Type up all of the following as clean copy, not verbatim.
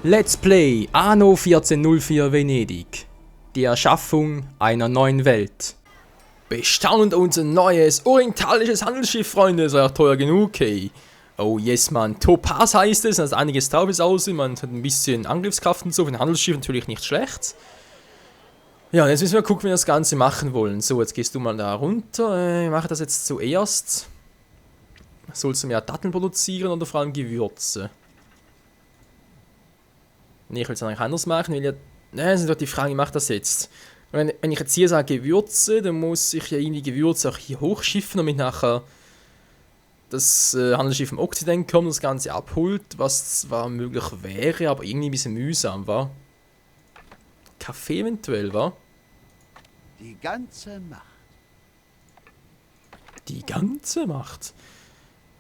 Let's Play Anno 1404 Venedig. Die Erschaffung einer neuen Welt. Bestaunt unser neues orientalisches Handelsschiff, Freunde. Ist ja teuer genug, hey. Oh yes, man. Topaz heißt es, also einiges drauf ist aussehen. Man hat ein bisschen Angriffskraft und so. Für ein Handelsschiff natürlich nicht schlecht. Ja, und jetzt müssen wir gucken, wie wir das Ganze machen wollen. So, jetzt gehst du mal da runter. Ich mache das jetzt zuerst. Sollst du mehr Datteln produzieren oder vor allem Gewürze? Ne, ich will es eigentlich anders machen, weil ja... Ne, das ist doch die Frage, wie mache ich das jetzt? Wenn ich jetzt hier sage Gewürze, dann muss ich ja irgendwie Gewürze auch hier hochschiffen, damit nachher das Handelsschiff im Okzident kommt und das Ganze abholt, was zwar möglich wäre, aber irgendwie ein bisschen mühsam war. Kaffee eventuell, war? Die ganze Macht. Die ganze Macht.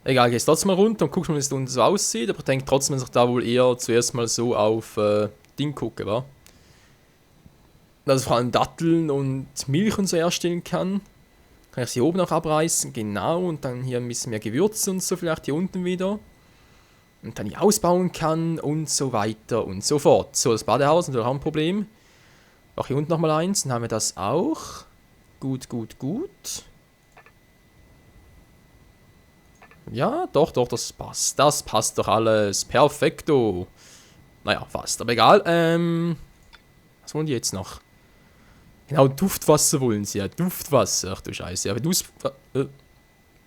Egal, gehst trotzdem mal runter und guckst mal, wie es da unten so aussieht, aber ich denke trotzdem, dass ich da wohl eher zuerst mal so auf Ding gucke, wa? Dass ich vor allem Datteln und Milch und so herstellen kann. Kann ich sie oben auch abreißen, genau, und dann hier ein bisschen mehr Gewürze und so vielleicht hier unten wieder. Und dann hier ausbauen kann und so weiter und so fort. So, das Badehaus natürlich auch ein Problem. Auch hier unten nochmal eins, dann haben wir das auch. Gut, gut, gut. Ja, doch, das passt. Das passt doch alles. Perfekto. Naja, fast, aber egal. Was wollen die jetzt noch? Genau, Duftwasser wollen sie, ja. Duftwasser. Ach du Scheiße. Aber du...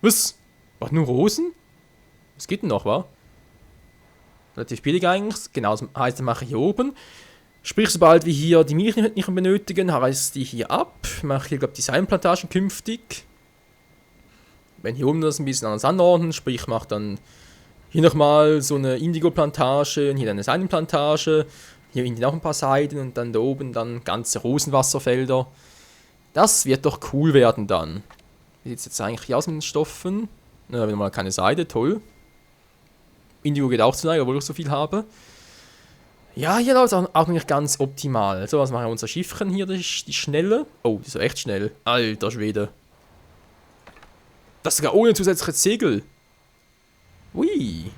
was? Was, nur Rosen? Was geht denn noch, wa? Relativ billig eigentlich. Genau, das heißt, dann mache ich hier oben. Sprich, sobald wir hier die Milch nicht mehr benötigen, reiße ich die hier ab. Mache hier, glaube ich, Designplantagen künftig. Wenn hier oben das ein bisschen anders anordnen, sprich, mache dann hier nochmal so eine Indigo-Plantage, hier eine Seidenplantage, hier hinten noch ein paar Seiden und dann da oben dann ganze Rosenwasserfelder. Das wird doch cool werden dann. Wie sieht es jetzt eigentlich hier aus mit den Stoffen? Na, wieder mal keine Seide, toll. Indigo geht auch zu lange, obwohl ich so viel habe. Ja, hier läuft es auch noch nicht ganz optimal. So, was machen wir unser Schiffchen hier, die Schnelle? Oh, die ist ja echt schnell. Alter Schwede. Das sogar ohne zusätzliches Segel. Ui.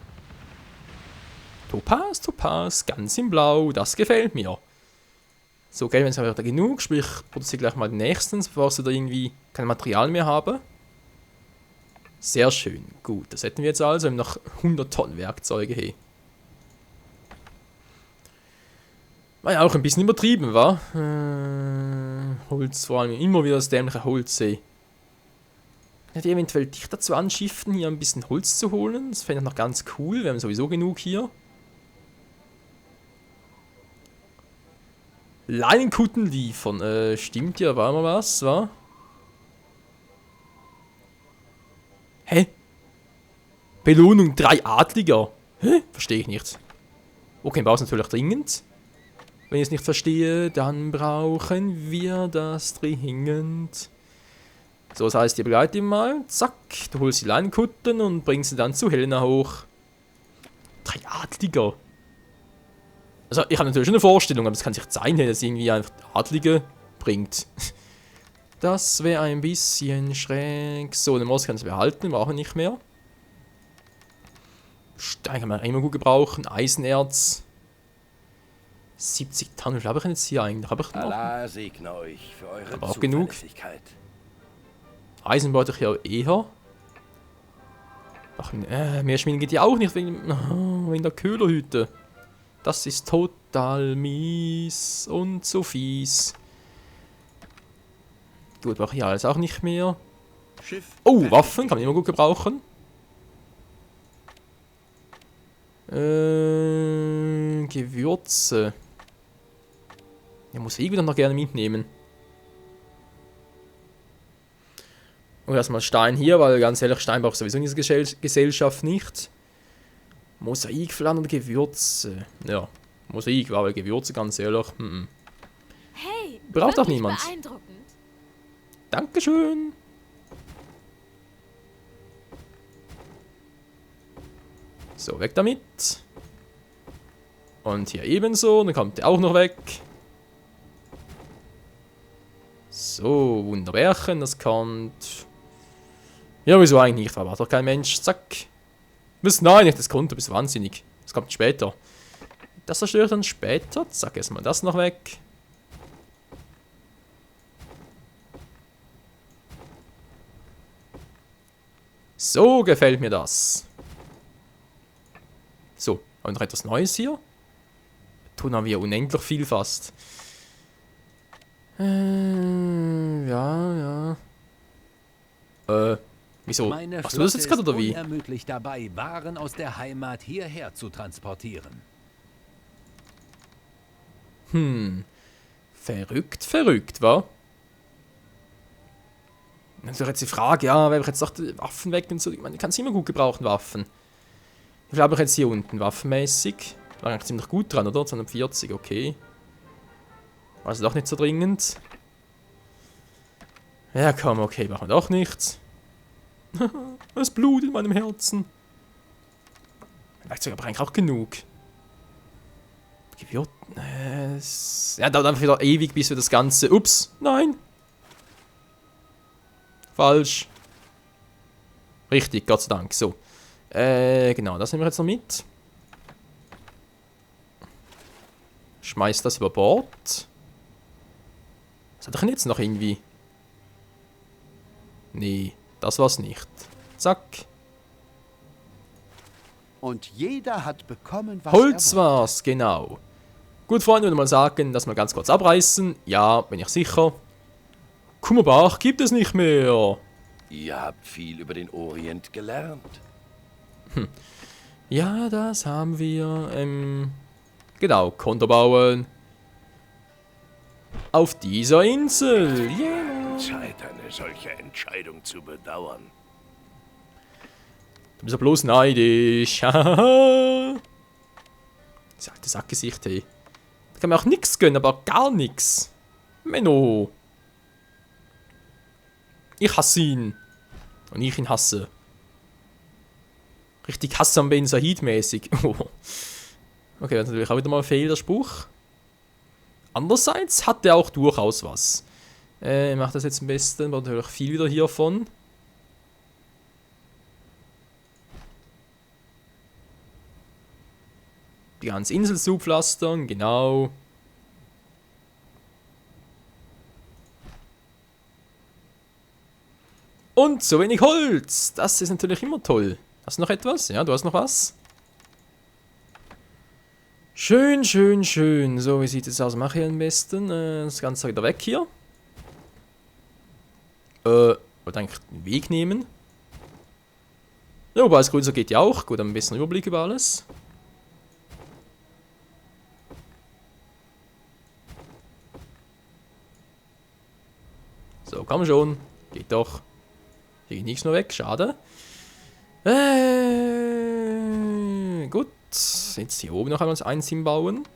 Topaz, ganz in Blau. Das gefällt mir. So, Geld, wenn es aber genug, sprich, produziere gleich mal den nächsten, bevor ich da irgendwie kein Material mehr habe. Sehr schön. Gut, das hätten wir jetzt also. Wir haben noch 100 Tonnen Werkzeuge. Hey. War ja auch ein bisschen übertrieben, wa? Holz, vor allem immer wieder das dämliche Holz, ey. Hätte ich eventuell dich dazu anschiffen, hier ein bisschen Holz zu holen. Das fände ich noch ganz cool. Wir haben sowieso genug hier. Leinenkutten liefern. Stimmt ja, war mal was, wa? Hä? Belohnung 3 Adliger. Hä? Verstehe ich nicht. Okay, brauchst natürlich dringend. Wenn ich es nicht verstehe, dann brauchen wir das dringend. So, das heißt, ihr begleitet ihn mal. Zack, du holst die Leinenkutten und bringst sie dann zu Helena hoch. 3 Adliger. Also, ich habe natürlich schon eine Vorstellung, aber es kann sich sein, dass irgendwie einfach Adlige bringt. Das wäre ein bisschen schräg. So, den Most kannst du behalten, brauchen wir nicht mehr. Stein kann man immer gut gebrauchen. Eisenerz. 70 Tonnen, wie viel habe ich denn jetzt hier eigentlich? Habe ich noch? Allah segne euch für eure Aber auch genug. Zuverlässigkeit. Eisen wollte ich ja eher. Ach, mehr Schmieden geht ja auch nicht wegen der Köhlerhütte. Das ist total mies und so fies. Gut, brauche ich alles auch nicht mehr. Schiff. Oh, Waffen kann man immer gut gebrauchen. Gewürze. Ja, muss ich wieder noch gerne mitnehmen. Und erstmal Stein hier, weil ganz ehrlich, Stein braucht sowieso in dieser Gesellschaft nicht. Mosaikfladen und Gewürze. Ja, Mosaik war aber Gewürze, ganz ehrlich. Hey, braucht doch wirklich niemand. Beeindruckend. Dankeschön. So, weg damit. Und hier ebenso, dann kommt der auch noch weg. So, Wunderbärchen, das kommt... Ja, wieso eigentlich nicht? War doch kein Mensch. Zack. Was? Nein, nicht das Konto, bist wahnsinnig. Das kommt später. Das zerstöre ich dann später. Zack, erstmal das noch weg. So gefällt mir das. So, haben wir noch etwas Neues hier? Tun haben wir unendlich viel fast. Ja. Wieso? Meine Machst du das jetzt gerade oder wie? unermüdlich dabei, Waren aus der Heimat hierher zu transportieren. Verrückt, wa? Natürlich jetzt die Frage, ja, wenn ich jetzt doch die Waffen weg und so, ich meine, ich kann es immer gut gebrauchen, Waffen. Wie viel habe ich jetzt hier unten, waffenmäßig? War eigentlich ziemlich gut dran, oder? 240, okay. War also doch nicht so dringend. Ja, komm, okay, machen wir doch nichts. Es Blut in meinem Herzen. Werkzeug aber eigentlich auch genug. Ja, dauert einfach wieder ewig, bis wir das Ganze... Ups, nein. Falsch. Richtig, Gott sei Dank. So. Genau, das nehmen wir jetzt noch mit. Schmeiß das über Bord. Was hat er denn jetzt noch irgendwie? Nee, das war's nicht. Zack. Und jeder hat bekommen, was Holz er wollte. war's, genau. Gut, Freunde, würde mal sagen, das mal ganz kurz abreißen. Ja, bin ich sicher. Kummerbach gibt es nicht mehr. Ihr habt viel über den Orient gelernt. Ja, das haben wir. Genau, Konto bauen. Auf dieser Insel. Yeah. Zeit, eine solche Entscheidung zu bedauern. Du bist ja bloß neidisch. Das alte Sackgesicht, hey. Da kann man auch nichts gönnen, aber gar nichts. Menno. Ich hasse ihn. Und ich ihn hasse. Richtig Hassan Ben Sahid-mäßig. Oh. Okay, das ist natürlich auch wieder mal ein Fehlerspruch. Andererseits hat er auch durchaus was. Ich mache das jetzt am besten, aber natürlich viel wieder hiervon. Die ganze Insel zupflastern, genau. Und so wenig Holz. Das ist natürlich immer toll. Hast du noch etwas? Ja, du hast noch was? Schön. So, wie sieht es aus? Mache ich am besten das Ganze wieder weg hier. Wollte eigentlich den Weg nehmen. Ja, wobei es größer geht ja auch. Gut, ein bisschen Überblick über alles. So, komm schon. Geht doch. Hier geht nichts mehr weg. Schade. Gut. Jetzt hier oben noch einmal eins hinbauen.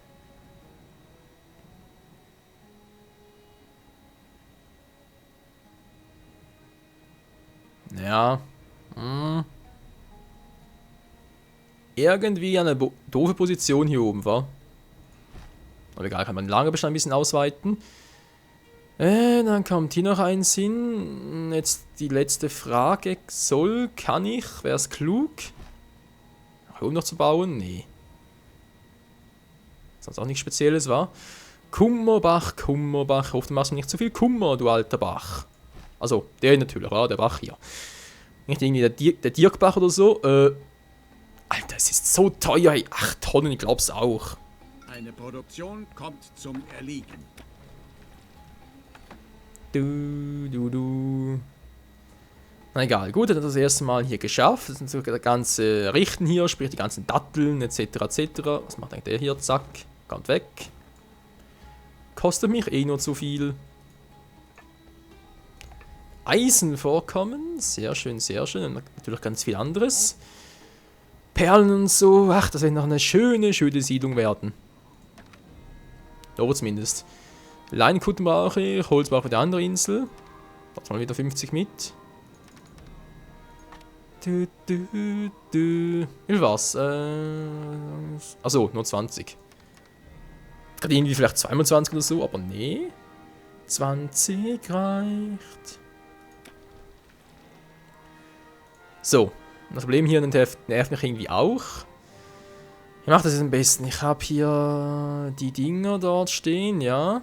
Ja. Irgendwie eine doofe Position hier oben war. Aber egal, kann man den Lagerbestand ein bisschen ausweiten. Dann kommt hier noch eins hin. Jetzt die letzte Frage. Kann ich? Wäre es klug? Hier oben noch zu bauen? Nee. Sonst auch nichts Spezielles, war. Kummerbach. Ich hoffe, du machst mir nicht zu viel Kummer, du alter Bach. Also, der natürlich, ja, der Bach hier. Nicht irgendwie der Dirkbach oder so. Alter, es ist so teuer, hey. 8 Tonnen, ich glaub's auch. Eine Produktion kommt zum Erliegen. Na egal, gut, er hat das erste Mal hier geschafft. Das sind so das ganze Richten hier, sprich die ganzen Datteln etc. etc. Was macht eigentlich der hier? Zack, kommt weg. Kostet mich eh nur zu viel. Eisenvorkommen, sehr schön. Und natürlich ganz viel anderes. Perlen und so, ach, das wird noch eine schöne Siedlung werden. So zumindest. Leinkutten brauche ich, Holz brauche ich der andere Insel. Warte mal wieder 50 mit. Wie viel war's? Achso, nur 20. Gerade irgendwie vielleicht 22 oder so, aber nee. 20 reicht. So, das Problem hier nervt mich irgendwie auch. Ich mache das jetzt am besten. Ich habe hier die Dinger dort stehen, ja.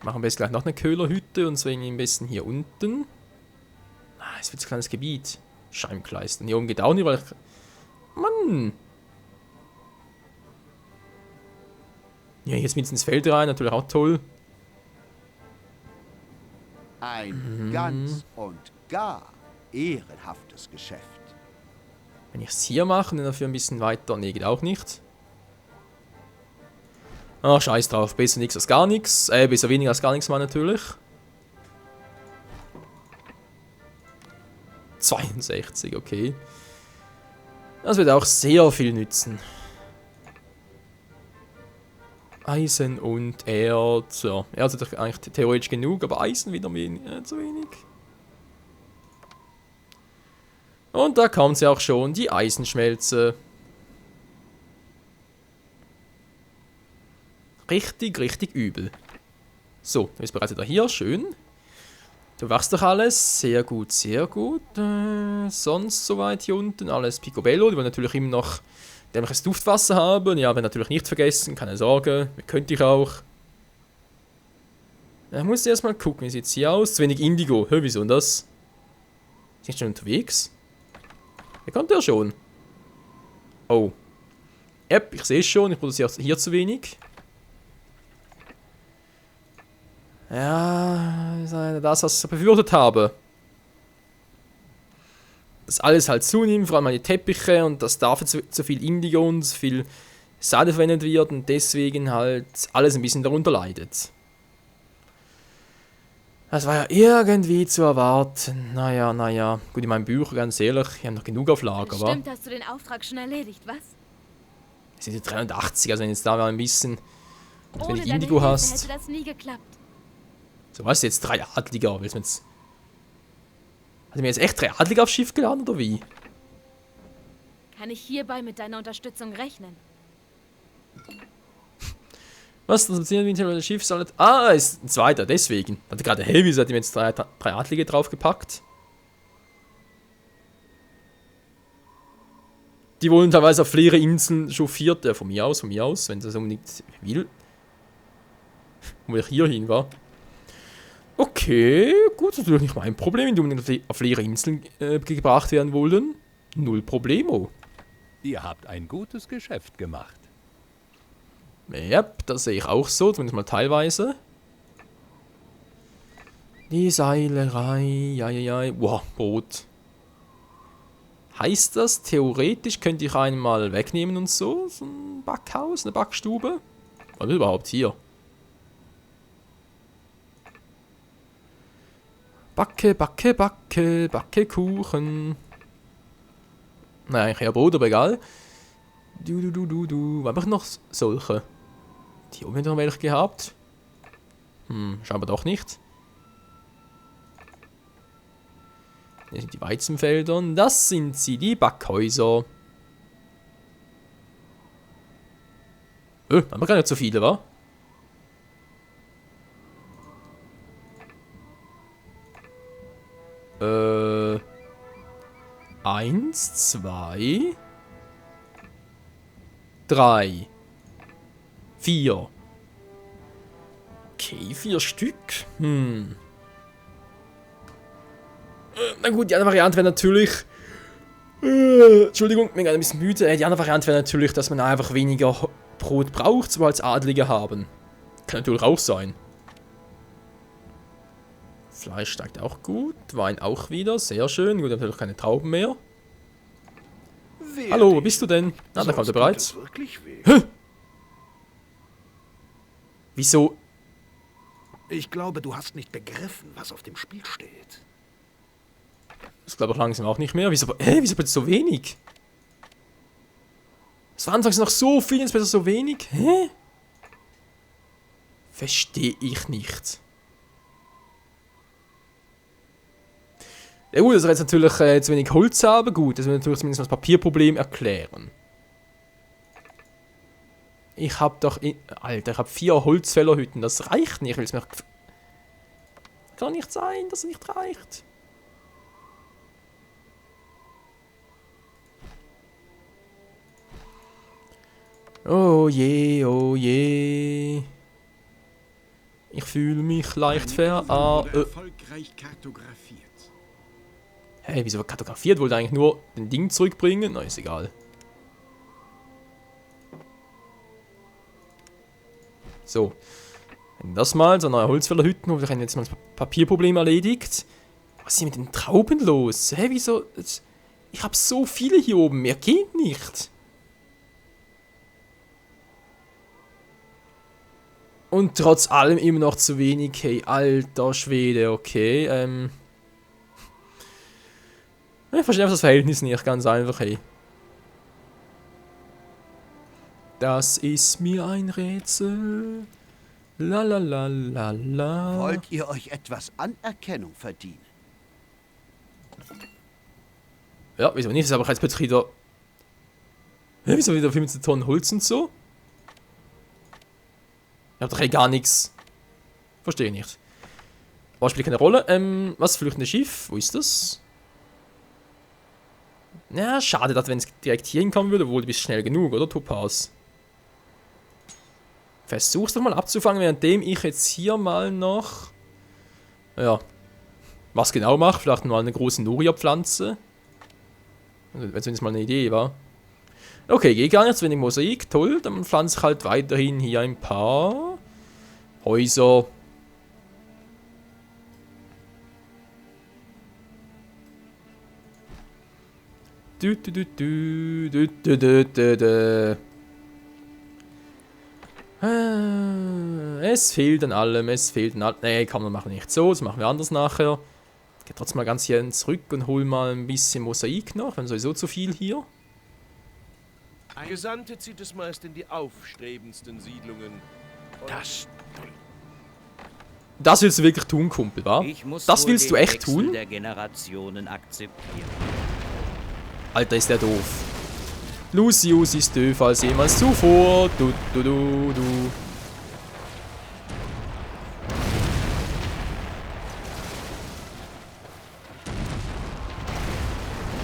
Machen wir jetzt gleich noch eine Köhlerhütte und zwingen am besten hier unten. Ah, es wird ein kleines Gebiet. Scheibenkleisten. Hier oben geht auch nicht, weil ich... Mann! Ja, jetzt mit ins Feld rein, natürlich auch toll. Ein ganz und gar ehrenhaftes Geschäft. Wenn ich es hier mache, dann dafür ein bisschen weiter. Nee, geht auch nicht. Ach, scheiß drauf. Besser nichts als gar nichts. Besser weniger als gar nichts mal natürlich. 62, okay. Das wird auch sehr viel nützen. Eisen und Erz. Ja, Erz hat eigentlich theoretisch genug, aber Eisen wieder zu wenig. Und da kommt sie auch schon, die Eisenschmelze. Richtig, richtig übel. So, du bist bereits wieder hier, schön. Du wachst doch alles, sehr gut, sehr gut. Sonst soweit hier unten, alles picobello. Die wollen natürlich immer noch dämliches Duftwasser haben. Ja, aber natürlich nicht vergessen, keine Sorge, könnte ich auch. Ich muss erstmal gucken, wie sieht es hier aus? Zu wenig Indigo, wieso denn das? Ist nicht schon unterwegs? Wer kommt der schon? Oh. Yep, ich sehe es schon, ich produziere hier zu wenig. Ja, das, was ich befürchtet habe. Dass alles halt zunimmt, vor allem die Teppiche, und dass dafür zu viel Indigo und zu viel Seide verwendet wird und deswegen halt alles ein bisschen darunter leidet. Das war ja irgendwie zu erwarten. Naja. Gut, in meinem Bücher, ganz ehrlich, ich habe noch genug auf Lager, wa? Stimmt, hast du den Auftrag schon erledigt, was? Es sind die 83, also wenn jetzt da mal ein bisschen zu Ohne wenig deine Indigo Hilfe hast. hätte das nie geklappt. So, was jetzt 3 Adliger? Willst du jetzt... Hat er mir jetzt echt 3 Adliger aufs Schiff geladen, oder wie? Kann ich hierbei mit deiner Unterstützung rechnen? Was? Das das Schiff soll nicht... Ah, ist ein zweiter, deswegen. Hatte gerade Heavy, hat ihm jetzt 3 Adlige draufgepackt. Die wollen teilweise auf leere Inseln chauffiert. Von mir aus, wenn das unbedingt will. Wo ich hier hin war. Okay, gut, natürlich nicht mein Problem, wenn die unbedingt auf leere Inseln gebracht werden wollen. Null Problemo. Ihr habt ein gutes Geschäft gemacht. Ja, das sehe ich auch so, zumindest mal teilweise. Die Seilerei, ja. Wow, Boot. Heißt das, theoretisch könnte ich einen mal wegnehmen und so? So ein Backhaus, eine Backstube? Was ist überhaupt hier? Backe Kuchen. Naja, eigentlich eher Brot, aber egal. Du. Einfach noch solche. Die oben noch welche gehabt. Scheinbar doch nicht. Hier sind die Weizenfelder. Das sind sie, die Backhäuser. Haben wir gar nicht so viele, wa? Eins, 2, 3, 4. Okay, 4 Stück. Na gut, die andere Variante wäre natürlich... Entschuldigung, ich bin gerade ein bisschen müde. Die andere Variante wäre natürlich, dass man einfach weniger Brot braucht, so als Adlige haben. Kann natürlich auch sein. Fleisch steigt auch gut. Wein auch wieder. Sehr schön. Gut, natürlich keine Trauben mehr. Hallo, wo bist du denn? Da kommt er bereits. Wieso? Ich glaube, du hast nicht begriffen, was auf dem Spiel steht. Das glaube ich langsam auch nicht mehr. Wieso bitte so wenig? Es war anfangs noch so viel, jetzt besser so wenig. Hä? Verstehe ich nicht. Ja gut, dass wir jetzt natürlich zu wenig Holz haben. Gut, das wird natürlich zumindest das Papierproblem erklären. Ich habe doch... Alter, ich habe 4 Holzfällerhütten. Das reicht nicht. Kann nicht sein, dass es nicht reicht. Oh je, oh je. Ich fühle mich leicht erfolgreich kartografiert. Hey, wieso kartografiert? Wollte eigentlich nur den Ding zurückbringen? Na, ist egal. So. Wenn das mal, so neue Holzfällerhütten, wo wir haben jetzt mal das Papierproblem erledigt. Was ist hier mit den Trauben los? Hä, wieso? Ich habe so viele hier oben, mehr geht nicht. Und trotz allem immer noch zu wenig. Hey, alter Schwede, okay. Ich verstehe einfach das Verhältnis nicht, ganz einfach, hey. Das ist mir ein Rätsel. La la la la la. Wollt ihr euch etwas Anerkennung verdienen? Ja, wieso nicht? Das ist aber jetzt plötzlich wieder... Hä, wieso wieder 15 Tonnen Holz und so? Ich hab doch eh gar nichts. Verstehe nicht. Aber spielt keine Rolle. Was flüchtende Schiff? Wo ist das? Ja, schade, dass wenn es direkt hier hinkommen würde, wohl du bist schnell genug, oder Topaz? Versuch's doch mal abzufangen, währenddem ich jetzt hier mal noch... Ja. Was genau mache? Vielleicht mal eine große Noria-Pflanze. Wenn es jetzt mal eine Idee war. Okay, geht gar nicht, zu wenig Mosaik, toll. Dann pflanze ich halt weiterhin hier ein paar Häuser. Es fehlt an allem, es fehlt an allem. Nee, kann man machen nicht so, das machen wir anders nachher. Ich gehe trotzdem mal ganz hier zurück und hol mal ein bisschen Mosaik noch, wenn sowieso zu viel hier. Ein Gesandte zieht es meist in die aufstrebendsten Siedlungen. Das willst du wirklich tun, Kumpel, wa? Das willst du echt tun? Der Generationen akzeptieren. Alter, ist der doof. Lucius ist döfer als jemals zuvor. Du.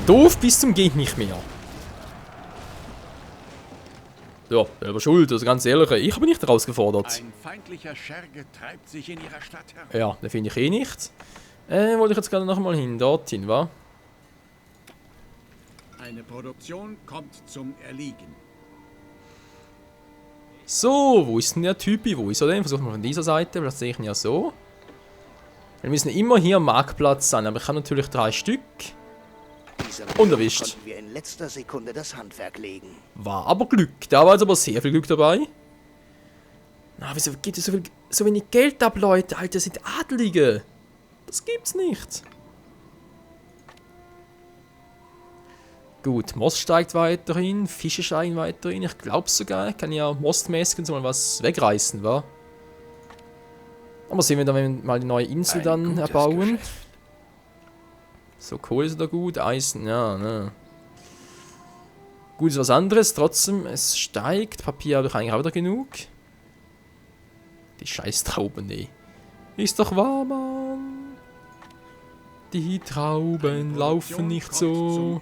Doof bis zum geht nicht mehr. Ja, selber schuld, also ganz ehrlich, ich habe nicht herausgefordert. Ein feindlicher Scherge treibt sich in ihrer Stadt herum. Ja, den finde ich eh nicht. Wollte ich jetzt gerade noch mal hin, dorthin, wa? Eine Produktion kommt zum Erliegen. So, wo ist denn der Typi? Wo ist er denn? Versuchen wir von dieser Seite, das sehe ich ihn ja so. Wir müssen immer hier am Marktplatz sein, aber ich habe natürlich 3 Stück. Und erwischt. Konnten wir in letzter Sekunde das Handwerk legen. War aber Glück. Da war jetzt aber sehr viel Glück dabei. Na, wieso gibt es so wenig Geld ab, Leute? Alter, das sind Adelige. Das gibt's nicht. Gut, Most steigt weiterhin, Fische steigen weiterhin. Ich glaube sogar, ich kann ja mostmäßig so mal was wegreißen, wa? Aber sehen wir dann, wenn wir mal die neue Insel dann erbauen. Geschäft. So, Kohle ist da gut, Eisen, ja, ne. Gut ist was anderes, trotzdem, es steigt. Papier habe ich eigentlich auch wieder genug. Die scheiß Trauben, ey. Ist doch wahr, Mann. Die Trauben laufen nicht so,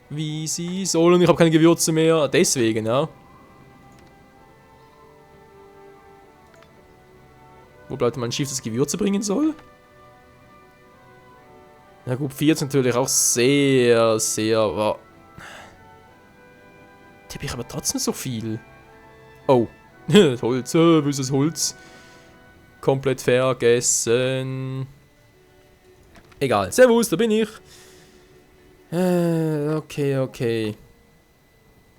wie sie sollen. Ich habe keine Gewürze mehr, deswegen, ja. Wo bleibt mein Schiff, das Gewürze bringen soll? Ja gut, 4 ist natürlich auch sehr, sehr... Wow. Tippe ich aber trotzdem so viel. Oh. Das Holz, böses Holz. Komplett vergessen. Egal. Servus, da bin ich. Okay.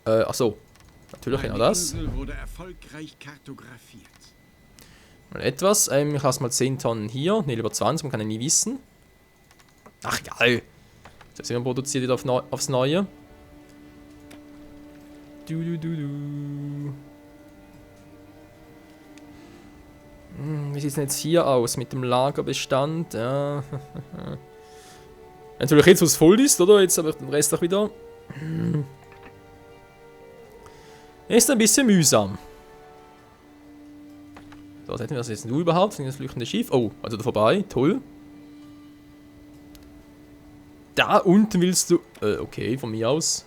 Achso. Natürlich genau das. Die Insel wurde erfolgreich kartografiert. Mal etwas. Ich lasse mal 10 Tonnen hier. Ne, lieber 20, man kann ja nie wissen. Ach, egal. Das immer produziert wieder aufs Neue. Wie sieht es denn jetzt hier aus mit dem Lagerbestand? Ja. Natürlich jetzt, wo es voll ist, oder? Jetzt aber den Rest auch wieder. Ist ein bisschen mühsam. So, was hätten wir das jetzt nur überhaupt? Das flüchtende Schiff. Oh, also da vorbei. Toll. Da unten willst du... okay, von mir aus.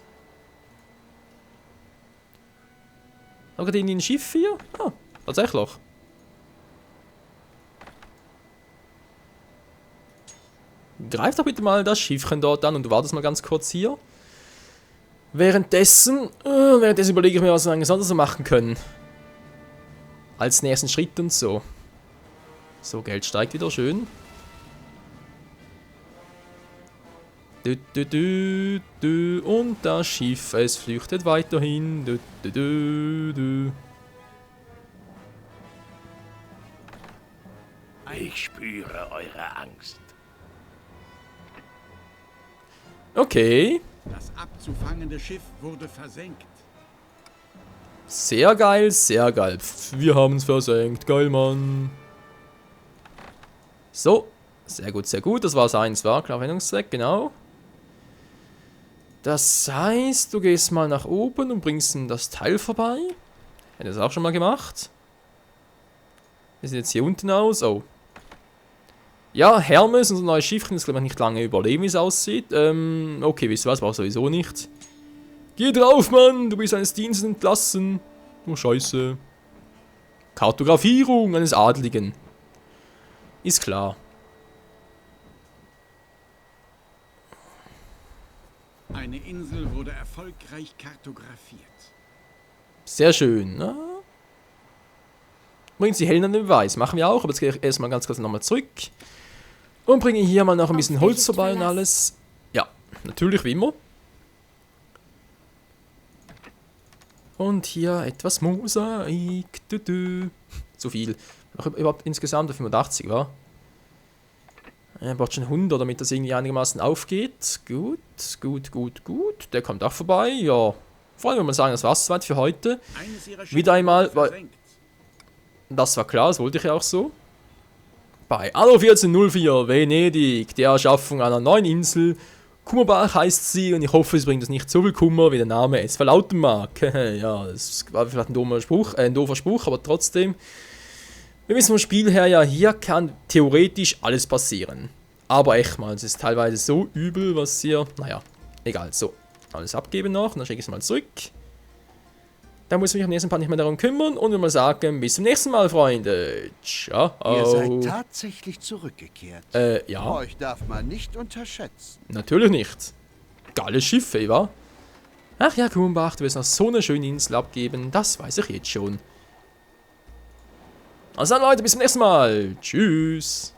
gerade irgendwie ein Schiff hier? Ah, tatsächlich. Greif doch bitte mal das Schiffchen dort an und du wartest mal ganz kurz hier. Währenddessen überlege ich mir, was wir eigentlich sonst so machen können. Als nächsten Schritt und so. So, Geld steigt wieder schön. Und das Schiff, es flüchtet weiterhin. Ich spüre eure Angst. Okay. Das abzufangende Schiff wurde versenkt. Sehr geil, sehr geil. Wir haben es versenkt. Geil, Mann. So. Sehr gut, sehr gut. Das war es eins, war. Klar, Verwendungszweck, genau. Das heißt, du gehst mal nach oben und bringst ihm das Teil vorbei. Hätte das auch schon mal gemacht. Wir sind jetzt hier unten aus. Oh. Ja, Hermes, unser neues Schiffchen, das glaube ich nicht lange überleben, wie es aussieht. Okay, wisst ihr was, war sowieso nicht. Geh drauf, Mann, du bist eines Dienstes entlassen. Oh, Scheiße. Kartografierung eines Adligen. Ist klar. Eine Insel wurde erfolgreich kartografiert. Sehr schön. Na? Bringen Sie Hellen an den Beweis. Machen wir auch, aber jetzt gehe ich erstmal ganz kurz nochmal zurück. Und bringe hier mal noch ein bisschen Holz vorbei und alles. Ja, natürlich wie immer. Und hier etwas Mosaik. Zu viel. Noch überhaupt insgesamt 85, wa? Er braucht schon 100, damit das irgendwie einigermaßen aufgeht. Gut, gut, gut, gut. Der kommt auch vorbei. Ja, vor allem, wenn man sagen, das war's soweit für heute. Wieder einmal, weil das war klar, das wollte ich ja auch so. Bei Anno 1404 Venedig, der Erschaffung einer neuen Insel. Kummerbach heißt sie und ich hoffe, es bringt uns nicht so viel Kummer, wie der Name es verlauten mag. Ja, das war vielleicht ein doofer Spruch, aber trotzdem. Wir wissen vom Spiel her ja, hier kann theoretisch alles passieren. Aber echt mal, es ist teilweise so übel, was hier... Naja, egal. So, alles abgeben noch und dann schicke ich es mal zurück. Dann muss ich mich am nächsten Part nicht mehr darum kümmern und wir mal sagen, bis zum nächsten Mal, Freunde. Ciao. Ihr seid tatsächlich zurückgekehrt. Ja. Euch darf man nicht unterschätzen. Natürlich nicht. Geiles Schiff, ey, wa? Ach ja, Kumbach, du wirst noch so eine schöne Insel abgeben, das weiß ich jetzt schon. Also dann, Leute, bis zum nächsten Mal. Tschüss.